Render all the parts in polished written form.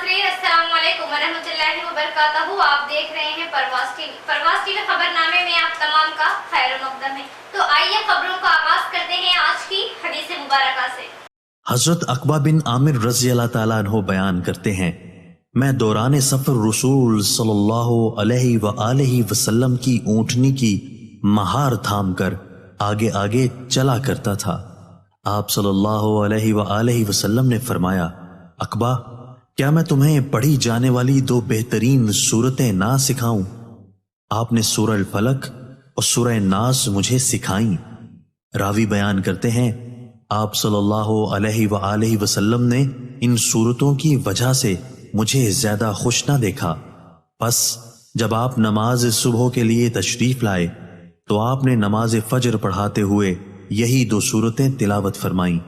नाज़रीन अस्सलाम वालेकुम वरहमतुल्लाहि वबरकातुहू। आप देख रहे हैं परवाज़ टीवी खबरनामे में आप तमाम का खैर मक़दम है। तो आइए खबरों का आगाज करते हैं आज की हदीस मुबारका से। हजरत अकबा बिन आमिर रज़ी अल्लाह ताला अन्हु बयान करते हैं, मैं दौरान सफर रसूल सल्लल्लाहु अलैहि व आलिहि वसल्लम की ऊँटनी की महार थाम कर आगे आगे चला करता था। आप सल्लल्लाहु अलैहि व आलिहि वसल्लम ने फरमाया, अकबा, क्या मैं तुम्हें पढ़ी जाने वाली दो बेहतरीन सूरतें ना सिखाऊं? आपने सूरह अल फलक और सूरह नास मुझे सिखाई। रावी बयान करते हैं, आप सल्लल्लाहु अलैहि व आलिहि वसल्लम ने इन सूरतों की वजह से मुझे ज्यादा खुश ना देखा। बस जब आप नमाज सुबह के लिए तशरीफ लाए तो आपने नमाज फजर पढ़ाते हुए यही दो सूरतें तिलावत फरमाई।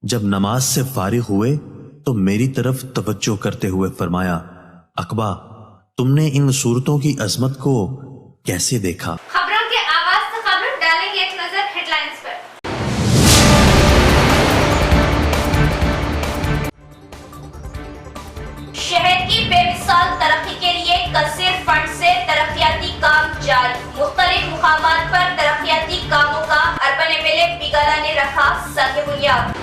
जब नमाज से फारिग हुए तो मेरी तरफ तवज्जो करते हुए फरमाया, अकबा, तुमने इन सूरतों की अजमत को कैसे देखा? खबरों के आगाज से खबर डालेंगे एक नजर हेडलाइंस पर। शहर की बेमिसाल तरक्की के लिए कसीर फंड से तरक्याती काम जारी। मुख्तलिफ मुकामात पर तरक्याती कामों का अर्बन एमएलए बिगाला ने रखा संग बुनियाद।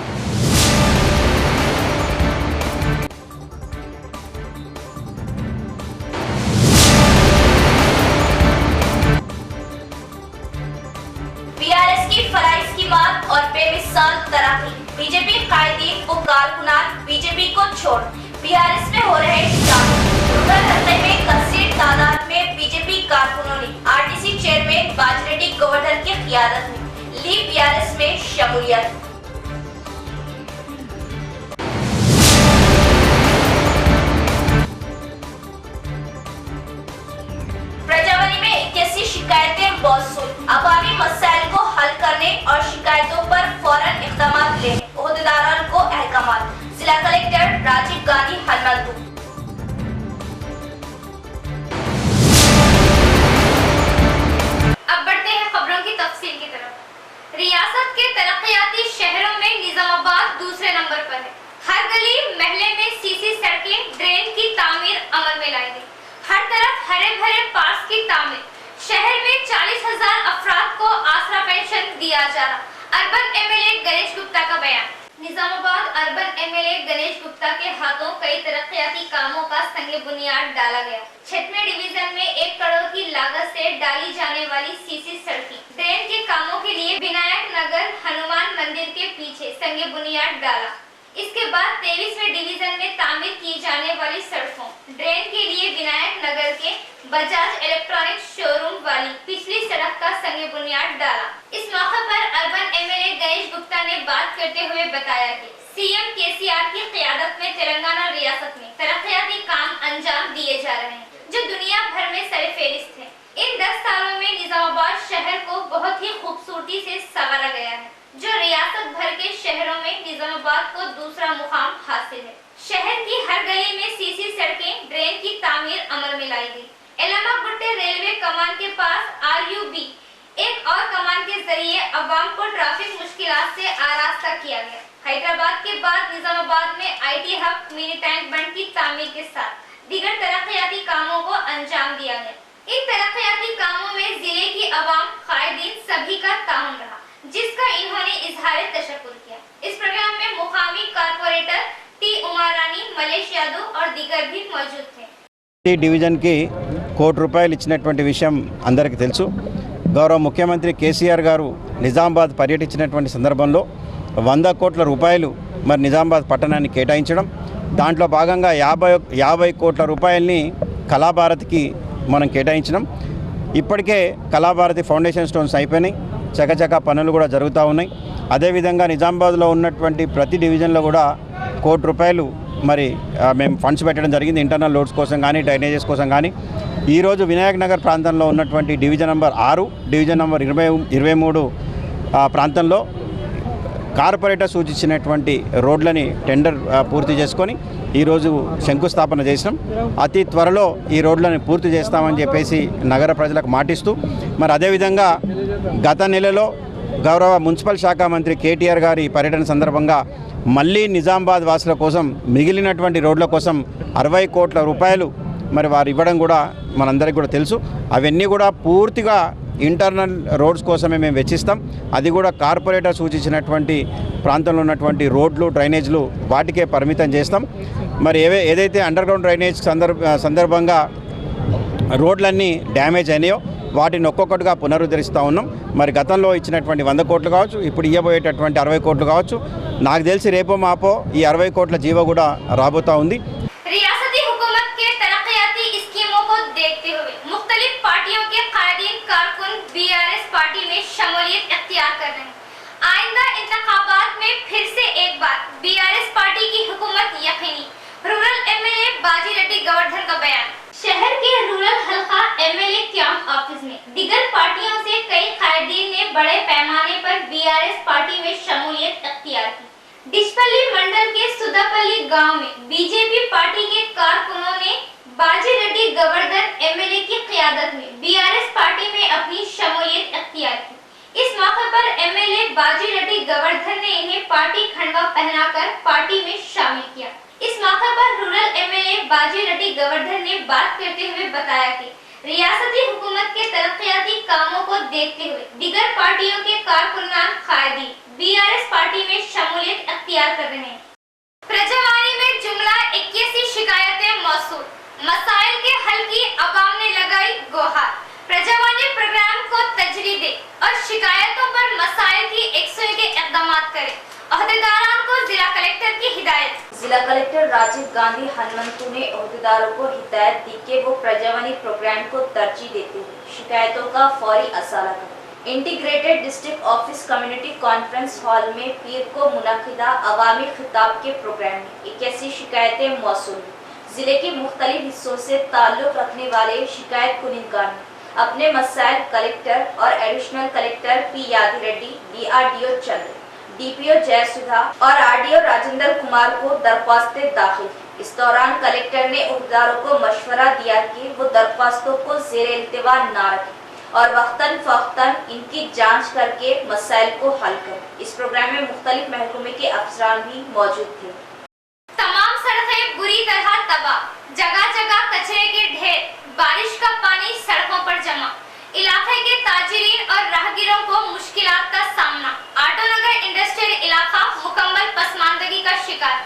बीआरएस की फराइज की मात और बेमिसाल तरक्की। बीजेपी कायदीन व कारकुनान बीजेपी को छोड़ बीआरएस में हो रहे शामिल। रुकन हत्या में कसीर तादाद में बीजेपी कारकुनों ने आरटीसी चेयरमैन बाजरेड्डी गवर्नर की क़ियादत में ली बीआरएस में शमूलियत। प्रजावानी में 81 शिकायतें मौसूल। अवामी मसाइल को हल करने और शिकायतों पर फौरन इक़दाम लेने ओहदेदारों को अहकामात। जिला कलेक्टर राजीव गांधी हनुमंतु। अब बढ़ते हैं खबरों की तफसील की तरफ। रियासत के तरक्याती शहरों में निजामाबाद दूसरे नंबर पर है। हर गली महल्ले में सीसी सड़कें, ड्रेन की तामीर अमल में लाई गई। हर तरफ हरे भरे पार्क की तामीर। शहर में 40,000 अफराद को आसरा पेंशन दिया जा रहा। अर्बन एमएलए गणेश गुप्ता का बयान। निजामाबाद अर्बन एमएलए गणेश गुप्ता के हाथों कई तरक्याती कामों का संग बुनियाद डाला गया। 6वें डिवीजन में 1 करोड़ की लागत से डाली जाने वाली सीसी सड़कें, ड्रेन के कामों के लिए विनायक नगर हनुमान मंदिर के पीछे संग बुनियाद डाला। इसके बाद 23वें डिवीजन में तामीर की जाने वाली सड़कों, ड्रेन के लिए विनायक नगर के बजाज इलेक्ट्रॉनिक्स शोरूम वाली पिछली सड़क का संग बुनियाद डाला। इस मौके पर अर्बन एमएलए गणेश गुप्ता ने बात करते हुए बताया कि सीएम केसीआर की क़यादत में तेलंगाना रियासत में तरक्याती काम अंजाम दिए जा रहे हैं जो दुनिया भर में सरफहरिस्त है। इन 10 सालों में निजामाबाद शहर को बहुत ही खूबसूरती से संवारा गया है जो रियासत भर के शहरों में निजामाबाद को दूसरा मुकाम हासिल है। शहर की हर गली में सीसी सड़कें, ड्रेन की तामीर अमल में लाई गई। एलामा गुट्टे रेलवे कमान के पास आरयूबी एक और कमान के जरिए अवाम को ट्रैफिक मुश्किलात से आरास्ता किया गया। हैदराबाद के बाद निजामाबाद में आईटी हब, मिनी टैंक बंड की तामीर के साथ दीगर तरक्याती कामों को अंजाम दिया गया। इन तरक्याती कामों में जिले की अवाम, कायदीन सभी का ताउन रहा जिसका इन्होंने इजहार तशक्कुर किया। इस प्रोग्राम में मुकामी कारपोरेटर टी उमारानी, मलेश यादव और दीगर भी मौजूद थे। ఈ డివిజన్కి ₹1 కోటి ఇచ్చినటువంటి విషయం అందరికీ తెలుసు। గౌరవ ముఖ్యమంత్రి కేసీఆర్ గారు నిజామాబాద్ పర్యటించినటువంటి సందర్భంలో 100 కోట్ల రూపాయలు మరి నిజామాబాద్ పట్టణానికి కేటాయించడం, దాంట్లో భాగంగా 50 కోట్ల రూపాయలని కళాభారతికి మనం కేటాయించడం. ఇప్పటికే కళాభారతి ఫౌండేషన్ స్టోన్స్ అయిపోయినాయి, చకచక పనులు కూడా జరుగుతూ ఉన్నాయి. అదేవిధంగా నిజామాబాద్లో ఉన్నటువంటి ప్రతి డివిజన్లో కూడా ₹1 కోటి మరి మేము ఫండ్స్ పెట్టడం జరిగింది. ఇంటర్నల్ లోడ్స్ కోసం కానీ, డ్రైనేజెస్ కోసం కానీ. ఈరోజు వినాయక్ నగర్ ప్రాంతంలో ఉన్నటువంటి డివిజన్ నెంబర్ 6, డివిజన్ నెంబర్ 23 ప్రాంతంలో కార్పొరేటర్ సూచించినటువంటి రోడ్లని టెండర్ పూర్తి చేసుకొని ఈరోజు శంకుస్థాపన చేసినాం. అతి త్వరలో ఈ రోడ్లను పూర్తి చేస్తామని చెప్పేసి నగర ప్రజలకు మాటిస్తూ, మరి అదేవిధంగా గత నెలలో గౌరవ మున్సిపల్ శాఖ మంత్రి కేటీఆర్ గారి పర్యటన సందర్భంగా మళ్ళీ నిజామాబాద్ వాసుల కోసం మిగిలినటువంటి రోడ్ల కోసం 60 కోట్ల రూపాయలు మరి వారు ఇవ్వడం కూడా మనందరికీ కూడా తెలుసు. అవన్నీ కూడా పూర్తిగా ఇంటర్నల్ రోడ్స్ కోసమే మేము వెచ్చిస్తాం. అది కూడా కార్పొరేటర్ సూచించినటువంటి ప్రాంతంలో ఉన్నటువంటి రోడ్లు డ్రైనేజ్లు వాటికే పరిమితం చేస్తాం. మరి ఏదైతే అండర్ గ్రౌండ్ డ్రైనేజ్ సందర్భంగా రోడ్లన్నీ డ్యామేజ్ అయినాయో వాటిని ఒక్కొక్కటిగా పునరుద్ధరిస్తూ ఉన్నాం. మరి గతంలో ఇచ్చినటువంటి 100 కోట్లు కావచ్చు, ఇప్పుడు ఇవ్వబోయేటటువంటి 60 కోట్లు కావచ్చు. నాకు తెలిసి రేపో మాపో ఈ 60 కోట్ల జీవో కూడా రాబోతా ఉంది. रियासती हुकूमत के तरक्याती स्कीमों को देखते हुए मुख्तलिफ पार्टियों के कायदीन कारकुन बीआरएस पार्टी में शमूलियत इख्तियार कर रहे हैं. आइंदा इंतखाबात में फिर से एक बार बीआरएस पार्टी की हुकूमत यकीनी. रूरल एमएलए बाजी रेड्डी गोवर्धन का बयान. शहर के रूरल हल्का एमएलए कैंप ऑफिस में दिगर पार्टियों से कई कायदीन ने बड़े पैमाने पर बीआरएस पार्टी में शमूलियत इख्तियार की. डिशपल्ली मंडल के सुदापल्ली गांव में बीजेपी पार्टी के कारकुनों ने बाजी रेड्डी गोवर्धन एमएलए की क़यादत में बीआरएस पार्टी में अपनी शमूलियत इख्तियार की. इस मौके पर एमएलए बाजी रेड्डी गोवर्धन ने इन्हें पार्टी खंडवा पहनाकर पार्टी में शामिल किया. इस मौके पर रूरल एमएलए बाजी रेड्डी गोवर्धन ने बात करते हुए बताया कि रियासती हुकूमत के तरक्याती कामों को देखते हुए दिगर पार्टियों के कारकुनान कायदी बीआरएस पार्टी में शमूलियत इख्तियार कर रहे हैं. प्रजावाणी में जुमला 81 शिकायतें मौसूल. मसाइल के हल की अवाम ने लगाई गुहार. प्रजावाणी प्रोग्राम को तजरी दे और शिकायतों पर मसाइल की 101 के इक़दामात करे. अहदेदारान को जिला कलेक्टर की हिदायत. जिला कलेक्टर राजीव गांधी हनुमंतु ने अहदेदारों को हिदायत दी कि वो प्रजावाणी प्रोग्राम को तरजीह देते हुए शिकायतों का फौरी असाला करें. Integrated district office community conference hall में पीर को मुनक़िदा अवामी खिताब के प्रोग्राम में 81 शिकायतें मौसूल हुई. जिले के मुख्तलिफ हिस्सों से ताल्लुक़ रखने वाले शिकायत कुनिंदगार ने अपने मसाइल कलेक्टर और एडिशनल कलेक्टर पी यादी रेड्डी, DRDO चंद्र, DPO जयसुधा और RDO राजेंद्र कुमार को दरख्वास्तें दाखिल की. इस दौरान कलेक्टर ने उहदेदारों को मशवरा दिया कि वो दरख्वास्तों को ज़ेरे इल्तिवा ना रखें और वक्तन फ़वक्तन इनकी जांच करके मसाइल को हल करें. इस प्रोग्राम में मुख्तलिफ महकमे के अफसरान भी मौजूद थे. तमाम सड़कें बुरी तरह तबाह. जगह जगह कचरे के ढेर. बारिश का पानी सड़कों पर जमा. इलाके के ताजिरीन और राहगीरों को मुश्किलात का सामना. आटोनगर इंडस्ट्रियल इलाका मुकम्मल पसमानदगी का शिकार.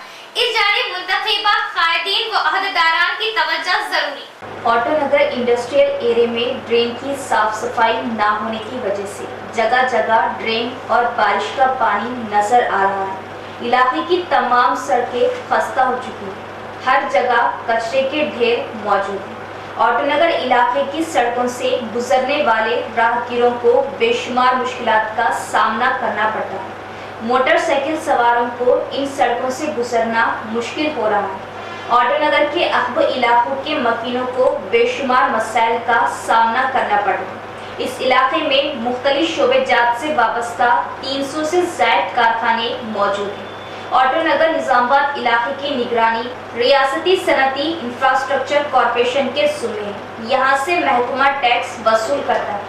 इस जानिब मुंतखबा कायदीन व अहदेदारान की तवज्जो जरूरी. ऑटोनगर इंडस्ट्रियल एरिया में ड्रेन की साफ सफाई ना होने की वजह से जगह जगह ड्रेन और बारिश का पानी नजर आ रहा है. इलाके की तमाम सड़कें खस्ता हो चुकी हैं. हर जगह कचरे के ढेर मौजूद हैं. ऑटोनगर इलाके की सड़कों से गुजरने वाले राहगीरों को बेशुमार मुश्किलात का सामना करना पड़ता है. मोटरसाइकिल सवारों को इन सड़कों से गुजरना मुश्किल हो रहा है. ऑटोनगर के अहब इलाकों के मकीनों को बेशुमार मसाइल का सामना करना पड़ रहा है. इस इलाके में मुख्तलिफ शोबेजात से वाबस्ता 300 से ज़ायद कारखाने मौजूद हैं. ऑटोनगर निजामाबाद इलाके की निगरानी रियासती सनती इंफ्रास्ट्रक्चर कॉरपोरेशन के ज़िम्मे है. यहाँ से महकमा टैक्स वसूल करता है.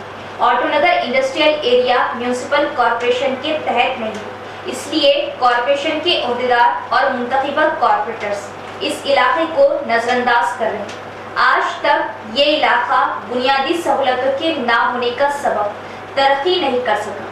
Autonagar industrial area municipal corporation के तहत नहीं है, इसलिए कॉरपोरेशन के अहदेदार और मुंतखबा कॉरपोरेटर्स इस इलाके को नज़रअंदाज कर रहे हैं. आज तक ये इलाका बुनियादी सहूलतों के ना होने का सबब तरक्की नहीं कर सका.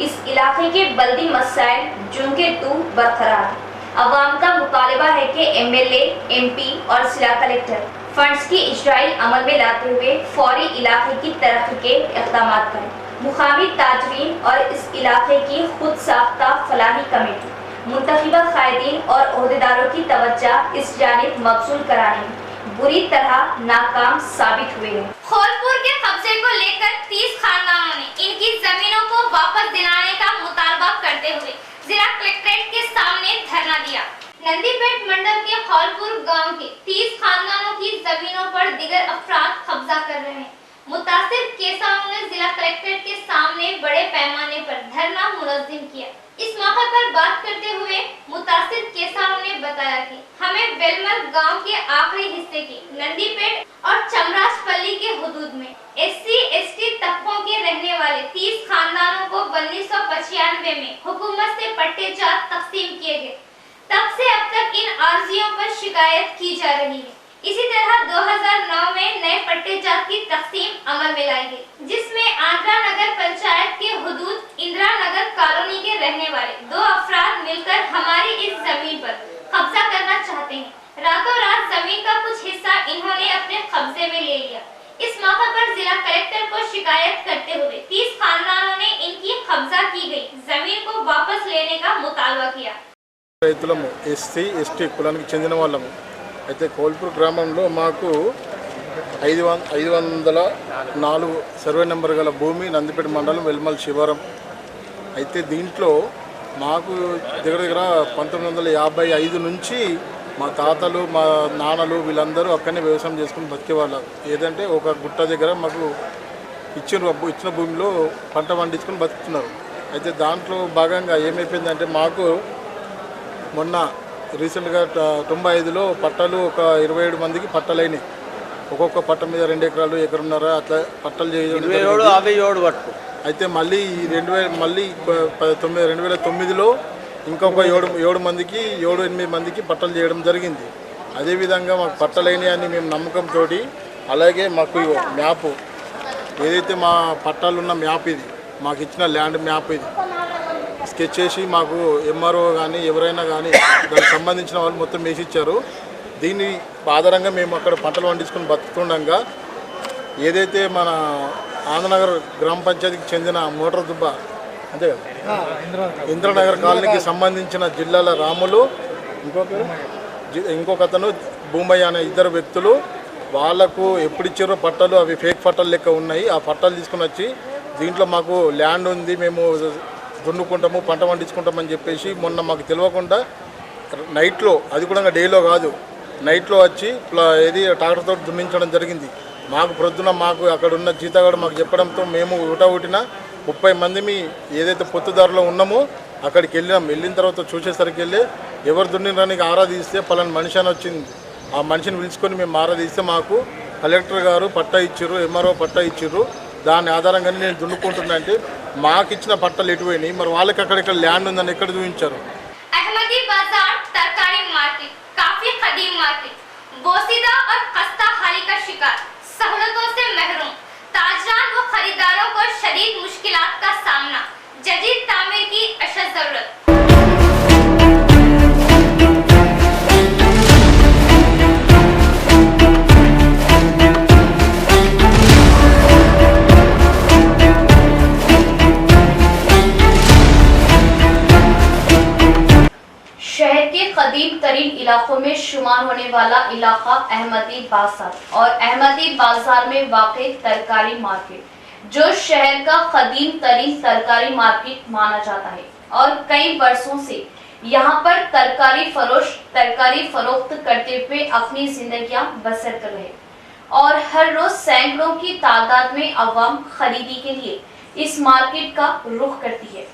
इस इलाके के बल्दी मसाइल जूं के तू बरकरार है. अवाम का मुतालबा है कि MLA, MP और जिला कलेक्टर फंड्स की इजराई अमल में लाते हुए फौरी इलाके की तरक्की के इक़दामात करें. मुकामी ताजरीन और इस इलाके की खुद साख्ता फलाही कमेटी मुंतखबा कायदीन और अहदेदारों की तवज्जो इस जानिब मबसूल कराने में बुरी तरह नाकाम साबित हुए हैं. खोलपुर के कब्जे को लेकर 30 खानदानों ने इनकी जमीनों को वापस दिलाने का मुतालबा करते हुए जिला कलेक्ट्रेट के सामने धरना दिया. नंदीपेट मंडल के खौलपुर गांव के 30 खानदानों की जमीनों पर दिगर अफराद कब्जा कर रहे हैं. मुतासिर किसानों ने जिला कलेक्ट्रेट के सामने में बड़े पैमाने पर धरना मुनज़्ज़म किया। इस मौके पर बात करते हुए मुतासिर किसानों ने बताया कि हमें बेलमल गांव के आखिरी हिस्से की नंदीपेट और चमराजपल्ली के हुदूद में SC/ST तबकों के रहने वाले 30 खानदानों को 1995 में हुकूमत से पट्टे जात तकसीम किए गए। तब से अब तक इन अर्जियों पर शिकायत की जा रही है। इसी तरह 2009 में नए पट्टे जात की तकसीम अमल में लाई गई, जिसमें आंध्रा नगर पंचायत के हुदूद इंदिरा नगर कॉलोनी के रहने वाले 2 अफराद मिलकर हमारी इस जमीन पर कब्जा करना चाहते हैं। रातों रात जमीन का कुछ हिस्सा इन्होंने अपने कब्जे में ले लिया। इस मौके पर जिला कलेक्टर को शिकायत करते हुए 30 खानदानों ने इनकी कब्जा की गई जमीन को वापस लेने का मुतालबा किया। రైతులము SC/ST కులానికి చెందిన వాళ్ళము. అయితే కోల్పూర్ గ్రామంలో మాకు 504 సర్వే నెంబర్ గల భూమి నందిపేట మండలం వెల్మల్ శివారం. అయితే దీంట్లో మాకు దగ్గర 1955 నుంచి మా తాతలు మా నాన్నలు వీళ్ళందరూ అక్కడనే వ్యవసాయం చేసుకుని బతికేవాళ్ళు. ఏదంటే ఒక గుట్ట దగ్గర మాకు ఇచ్చిన భూమిలో పంట పండించుకొని బతుకుతున్నారు. అయితే దాంట్లో భాగంగా ఏమైపోయిందంటే మాకు మొన్న రీసెంట్గా 95లో పట్టాలు ఒక 27 మందికి పట్టాలైనాయి. ఒక్కొక్క పట్ట మీద 2 ఎకరాలు ఎకరున్నర అట్లా పట్టాలు చేయడం. అయితే మళ్ళీ 2009లో ఇంకొక 7 మందికి 7-8 మందికి పట్టాలు చేయడం జరిగింది. అదేవిధంగా మాకు పట్టాలైనాయి అని మేము నమ్మకంతో, అలాగే మాకు మ్యాప్ ఏదైతే మా పట్టాలు ఉన్న మ్యాప్ ఇది మాకు ఇచ్చిన ల్యాండ్ మ్యాప్ ఇది స్కెచ్ చేసి మాకు MRO కానీ ఎవరైనా కానీ దానికి సంబంధించిన వాళ్ళు మొత్తం వేసి ఇచ్చారు. దీని ఆధారంగా మేము అక్కడ పంటలు పండించుకొని బతుకుతుండగా ఏదైతే మన ఆంధ్రనగర్ గ్రామ పంచాయతీకి చెందిన మోటార్ దుబ్బ అంతే కదా ఇంద్రనగర్ కాలనీకి సంబంధించిన జిల్లాల రాములు ఇంకొక అతను భూమయ్య అనే 2 వ్యక్తులు వాళ్లకు ఎప్పుడు ఇచ్చారో పట్టాలు అవి ఫేక్ పట్టాలు లెక్క ఉన్నాయి. ఆ పట్టాలు తీసుకుని వచ్చి దీంట్లో మాకు ల్యాండ్ ఉంది, మేము దున్నుకుంటాము పంట పండించుకుంటామని చెప్పేసి మొన్న మాకు తెలియకుండా నైట్లో, అది కూడా డేలో కాదు, నైట్లో వచ్చి ఏది ట్రాక్టర్తో దున్నించడం జరిగింది. మాకు ప్రొద్దున మాకు అక్కడ ఉన్న జీతగాడు మాకు చెప్పడంతో మేము ఊటిన 30 మంది ఏదైతే పొత్తుదారులో ఉన్నామో అక్కడికి వెళ్ళిన తర్వాత చూసేసరికి ఎవరు దున్నిరానికి ఆరాధిస్తే పలానా మనిషి అని వచ్చింది. ఆ మనిషిని పిలుచుకొని మేము ఆరాధిస్తే మాకు కలెక్టర్ గారు పట్టా ఇచ్చారు, MRO పట్టా ఇచ్చారు. దాని ఆధారంగానే నేను దున్నుకుంటున్నా అంటే మాకు ఇచ్చిన పట్టాలు ఎటువైనాయి, మరి వాళ్ళకి అక్కడ ల్యాండ్ ఉందని ఎక్కడ చూపించారు. अहमदी बाजार तरकारी मार्केट काफी कदीम मार्केट बोसीदा और खस्ता हाली का शिकार, सहूलतों से महरूम, ताजरान व खरीदारों को शदीद मुश्किलात का सामना, जदीद तामीर की अशद जरूरत। शहर के कदीम तरीन इलाकों में शुमार होने वाला इलाका अहमदी बाजार और अहमदी बाजार में वाक़ई तरकारी मार्केट, जो शहर का कदीम तरीन तरकारी मार्केट माना जाता है और कई वर्षों से यहाँ पर तरकारी फरोख्त करते हुए अपनी जिंदगियां बसर कर रहे और हर रोज सैकड़ों की तादाद में अवाम खरीदी के लिए इस मार्केट का रुख करती है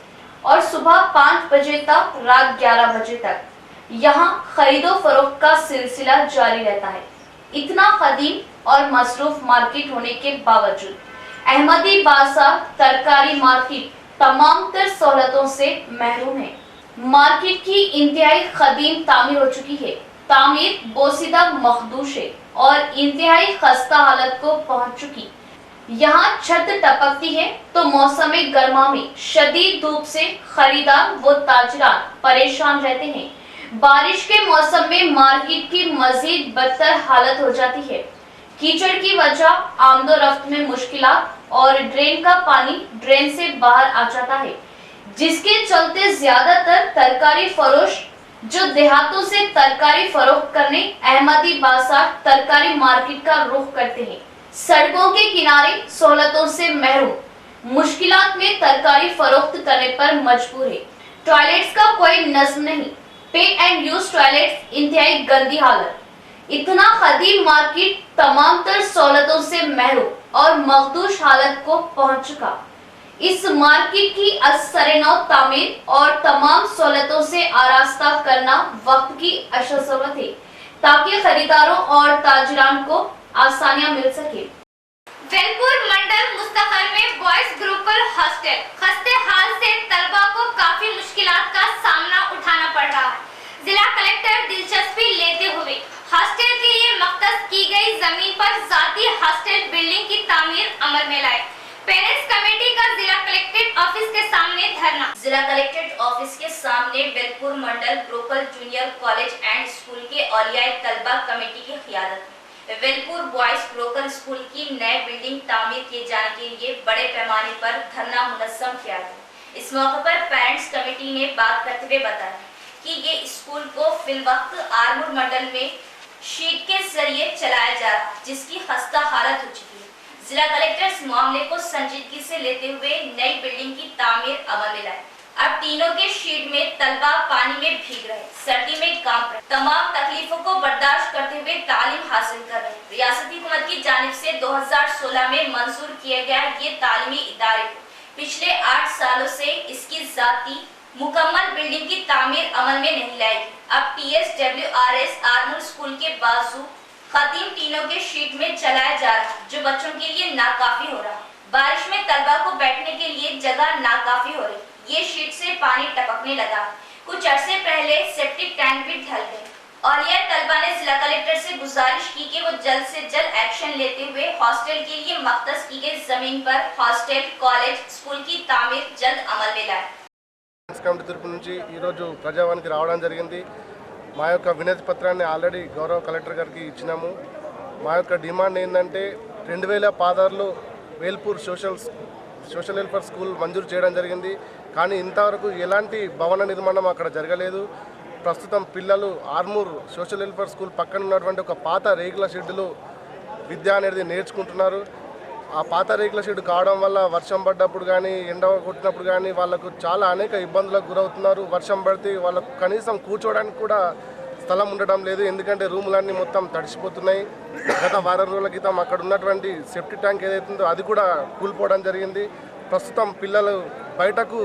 और सुबह 5 बजे तक रात 11 बजे तक यहाँ खरीदो फरोख्त का सिलसिला जारी रहता है। इतना कदीम और मसरूफ मार्केट होने के बावजूद अहमदी बाजार तरकारी मार्केट तमाम तर सहूलतों से महरूम है। मार्केट की इंतहाई कदीम तामीर हो चुकी है, तामीर बोसीदा मखदूश है और इंतहाई खस्ता हालत को पहुंच चुकी। यहाँ छत टपकती है तो मौसम गर्मा में शदीद धूप से खरीदार व ताजरान परेशान रहते हैं। बारिश के मौसम में मार्केट की मजीद बदतर हालत हो जाती है। कीचड़ की वजह आमदोरफ्त में मुश्किलात और ड्रेन का पानी ड्रेन से बाहर आ जाता है, जिसके चलते ज्यादातर तरकारी फरोश जो देहातों से तरकारी फरोख्त करने अहमदी बाजार तरकारी मार्केट का रुख करते हैं। सड़कों के किनारे सहूलतों से महरूम, मुश्किलात में तरकारी फरोख्त करने पर मजबूर है। टॉयलेट्स का कोई नज्म नहीं, पे एंड यूज टॉयलेट्स इंतहाई गंदी हालत। इतना कदीम मार्केट तमाम तर सहूलतों से महरूम और मखदूश हालत को पहुंच चुका। इस मार्केट की असरनो तामीर और तमाम सहूलतों से आरास्ता करना वक्त की अशरत है ताकि खरीदारों और ताजरान को आसानियां मिल सके। वेलपुर मंडल मुस्तफर में बॉयज ग्रुपल हॉस्टल खस्ते हाल से तलबा को काफी मुश्किलात का सामना उठाना पड़ रहा है। जिला कलेक्टर दिलचस्पी लेते हुए हॉस्टल के लिए मख्तस की गई जमीन पर जाती हॉस्टल बिल्डिंग की तामीर अमल में लाए। पेरेंट्स कमेटी का जिला कलेक्ट्रेट ऑफिस के सामने धरना। जिला कलेक्ट्रेट ऑफिस के सामने वेलपुर मंडल ग्रुपल जूनियर कॉलेज एंड स्कूल के औलियाए तलबा कमेटी की क़ियादत में वेलपुर बॉयज ग्रुपल स्कूल की नए बिल्डिंग तामीर किए जाने के लिए बड़े पैमाने पर धरना मुनज़्ज़म किया गया। इस मौके पर पेरेंट्स कमेटी ने बात करते हुए बताया कि ये स्कूल को फिलवक्त आरमूर मंडल में शीट के जरिए चलाया जा रहा है, जिसकी खस्ता हालत हो चुकी है। जिला कलेक्टर इस मामले को संजीदगी से लेते हुए नई बिल्डिंग की तामीर अमल में लाए। अब तीनों के शीट में तलबा पानी में भीग रहे, सर्दी में काम कर तमाम तकलीफों को बर्दाश्त करते हुए तालीम हासिल कर रहे। रियासती हुकूमत की जानिब से 2016 में मंजूर किया गया ये तालीमी इदारे पिछले 8 सालों से इसकी जाती मुकम्मल बिल्डिंग की तामीर अमल में नहीं लाई। अब TSWRS आरमूर स्कूल के बाजू खतीम टीनों के शीट में चलाया जा रहा है, जो बच्चों के लिए नाकाफी हो रहा। बारिश में तलबा को बैठने के लिए जगह नाकाफी हो रही। ये शीट से पानी टपकने लगा। कुछ अरसे पहले सेप्टिक टैंक भी ढल गए। और यह तलबा ने जिला कलेक्टर से गुजारिश की कि वो जल्द से जल्द एक्शन लेते हुए हॉस्टल के लिए मख्तस की गई जमीन पर हॉस्टल कॉलेज स्कूल की तामीर जल्द अमल में लाए। కమిటీ తరపు నుంచి ఈరోజు ప్రజావానికి రావడం జరిగింది। మా యొక్క వినతి పత్రాన్ని ఆల్రెడీ గౌరవ కలెక్టర్ గారికి ఇచ్చినాము। మా యొక్క డిమాండ్ ఏంటంటే 2016లో వేల్పూర్ సోషల్ వెల్ఫేర్ స్కూల్ మంజూరు చేయడం జరిగింది, కానీ ఇంతవరకు ఎలాంటి భవన నిర్మాణం అక్కడ జరగలేదు। ప్రస్తుతం పిల్లలు ఆర్మూర్ సోషల్ వెల్ఫేర్ స్కూల్ పక్కన ఉన్నటువంటి ఒక పాత రేకుల షెడ్డులో విద్య అనేది నేర్చుకుంటున్నారు। ఆ పాత రేకుల షెడ్ కావడం వల్ల వర్షం పడ్డప్పుడు కానీ ఎండ కొట్టినప్పుడు కానీ వాళ్ళకు చాలా అనేక ఇబ్బందులకు గురవుతున్నారు। వర్షం పడితే వాళ్ళకు కనీసం కూర్చోవడానికి కూడా స్థలం ఉండడం లేదు, ఎందుకంటే రూములన్నీ మొత్తం తడిసిపోతున్నాయి। గత వారం రోజుల క్రితం అక్కడ ఉన్నటువంటి సెప్టిక్ ట్యాంక్ ఏదైతుందో అది కూడా కూలిపోవడం జరిగింది। ప్రస్తుతం పిల్లలు బయటకు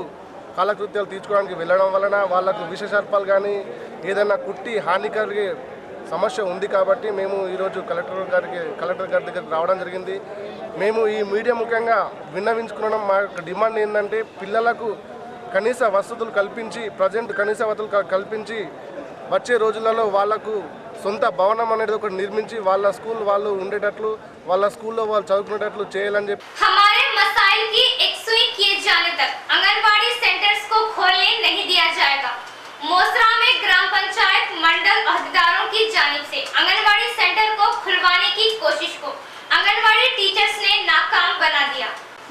కాలకృత్యాలు తీర్చుకోవడానికి వెళ్ళడం వలన వాళ్ళకు విషసర్పాలు కానీ ఏదైనా కుట్టి హాని కలిగే సమస్య ఉంది। కాబట్టి మేము ఈరోజు కలెక్టర్ గారి దగ్గరికి రావడం జరిగింది। మేము ఈ మీడియా ముఖ్యంగా విన్నవించుకున్నాం। మా యొక్క డిమాండ్ ఏంటంటే పిల్లలకు కనీస వసతులు కల్పించి కనీస వసతులు కల్పించి వచ్చే రోజులలో వాళ్లకు సొంత భవనం అనేది ఒకటి నిర్మించి వాళ్ళ స్కూల్ వాళ్ళు ఉండేటట్లు వాళ్ళ స్కూల్లో వాళ్ళు చదువుకునేటట్లు చేయాలని చెప్పి हमारे मसाइल की एकसुई किए जाने तक आंगनबाड़ी सेंटर्स को खोलने नहीं दिया जाएगा। मोसरा में ग्राम पंचायत मंडल अहदेदारों की जानिब से आंगनबाड़ी सेंटर को खुलवाने की कोशिश को आंगनबाड़ी टीचर्स ने नाकाम बना दिया।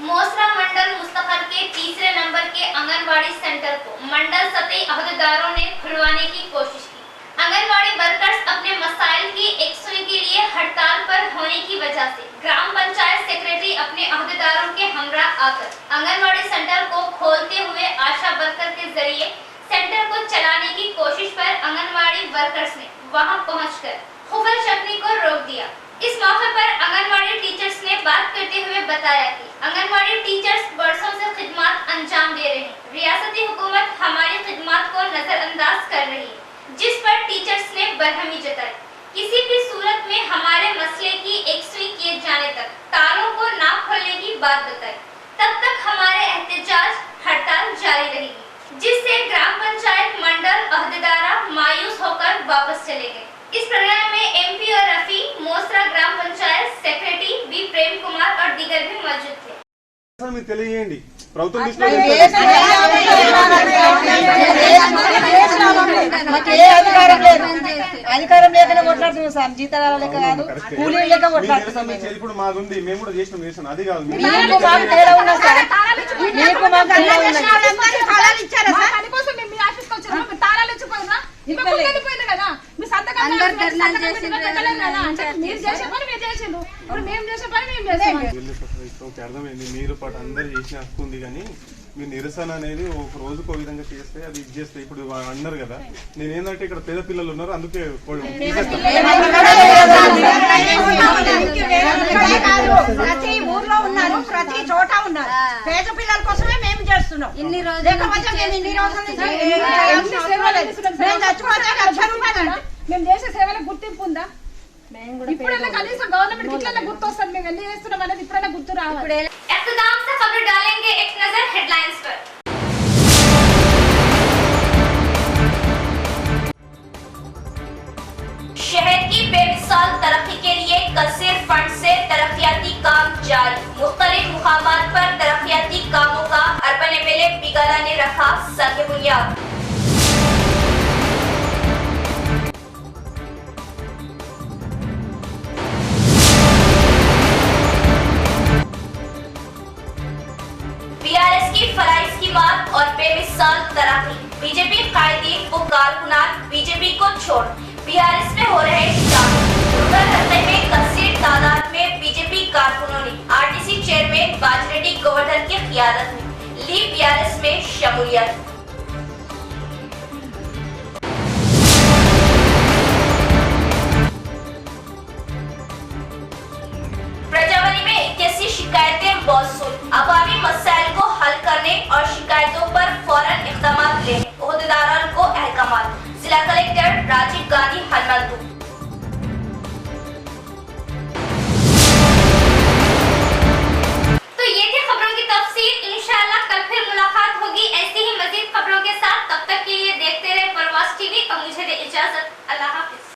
मोसरा मंडल मुस्तफर के तीसरे नंबर के आंगनबाड़ी सेंटर को मंडल सतही अहदेदारों ने खुलवाने की कोशिश की। आंगनबाड़ी वर्कर्स अपने मसाइल की एकसुई के लिए हड़ताल पर होने की वजह से ग्राम पंचायत सेक्रेटरी अपने अहदेदारों के हमरा आकर आंगनबाड़ी सेंटर को खोलते हुए आशा वर्कर के जरिए सेंटर को चलाने की कोशिश पर आंगनबाड़ी वर्कर्स ने वहां पहुंचकर खुफल चटनी को रोक दिया। इस मौके पर आंगनबाड़ी टीचर्स ने बात करते हुए बताया कि आंगनबाड़ी टीचर्स बरसों से खिदमत अंजाम दे रहे हैं। रियासती हुकूमत हमारी खिदमत को नजरअंदाज कर रही है, जिस पर टीचर्स ने बरहमी जताई। किसी भी सूरत में हमारे मसले की एकसुई किए जाने तक तारों को ना खोलने की बात बताई। तब तक हमारे एहतजाज हड़ताल जारी रहेगी, जिससे ग्राम पंचायत मंडल अहदेदारा मायूस होकर वापस चले गए। इस प्रोग्राम में MP और रफी, मोसरा ग्राम पंचायत सेक्रेटरी बी प्रेम कुमार और दीगर भी मौजूद थे। అధికారం లేకనే కొట్లాడుతున్నాం సార్, జీతాల లెక్క కాదు, కూలీ లెక్క కొట్లాడుతున్నాం। ఇప్పుడు మాది ఉంది, మేము కూడా చేసినాం, అది కాదు మీకు మాకు తేడా ఉన్నా సార్, మీకు మాకు తేడా ఉన్నది। అర్థమైంది, మీరు పాటు అందరు చేసిన హక్కు ఉంది, కానీ మీరు నిరసన అనేది ఒక రోజుకు ఒక విధంగా చేస్తే అది ఇది చేస్తే ఇప్పుడు అన్నారు కదా, నేను ఏంటంటే ఇక్కడ పేద పిల్లలు ఉన్నారు, అందుకే ప్రతి ఊర్లో ఉన్నారు, ప్రతి చోట ఉన్నారు, పేద పిల్లల కోసం చేస్తున్నాం. ఇన్ని రోజులు లేకపోతే మేము ఇన్ని రోజుల నుంచి ఎన్ని సేవలు మేము చచ్చిపోతే 1,00,000 రూపాయలు అంటే మేము చేసే సేవలకు గుర్తింపు ఉందా? ఇప్పుడైనా కనీసం గవర్నమెంట్ ఇట్లా గుర్తు వస్తుంది, మేము వెళ్ళి చేస్తున్నాం అనేది ఇప్పుడైనా గుర్తు రావాలి. इख्तिताम से खबर डालेंगे एक नजर हेडलाइंस पर। शहर की बेमिसाल तरक्की के लिए कसीर फंड से तरक्याती काम जारी। मुख्तलिफ मुकामात पर तरक्याती कामों का अर्बन एमएलए बिगाला ने रखा सर बुनियाद। बीआरएस की फलाई स्कीमात और बेमिसाल तरक्की। बीजेपी कायदीन व कारकुनान बीजेपी को छोड़ बीआरएस में हो रहे शामिल। रुकन हत्या में कसीर तादाद में बीजेपी कारकुनों ने आरटीसी चेयरमैन बाजरेड्डी गोवर्धन की क़ियादत में ली बीआरएस में शमूलियत। प्रजावानी में 81 शिकायतें मौसूल। अवामी मसाइल को हल करने और शिकायतों पर फौरन इक़दाम लेने ओहदेदारों को अहकामात। जिला कलेक्टर राजीव गांधी हनुमंतु।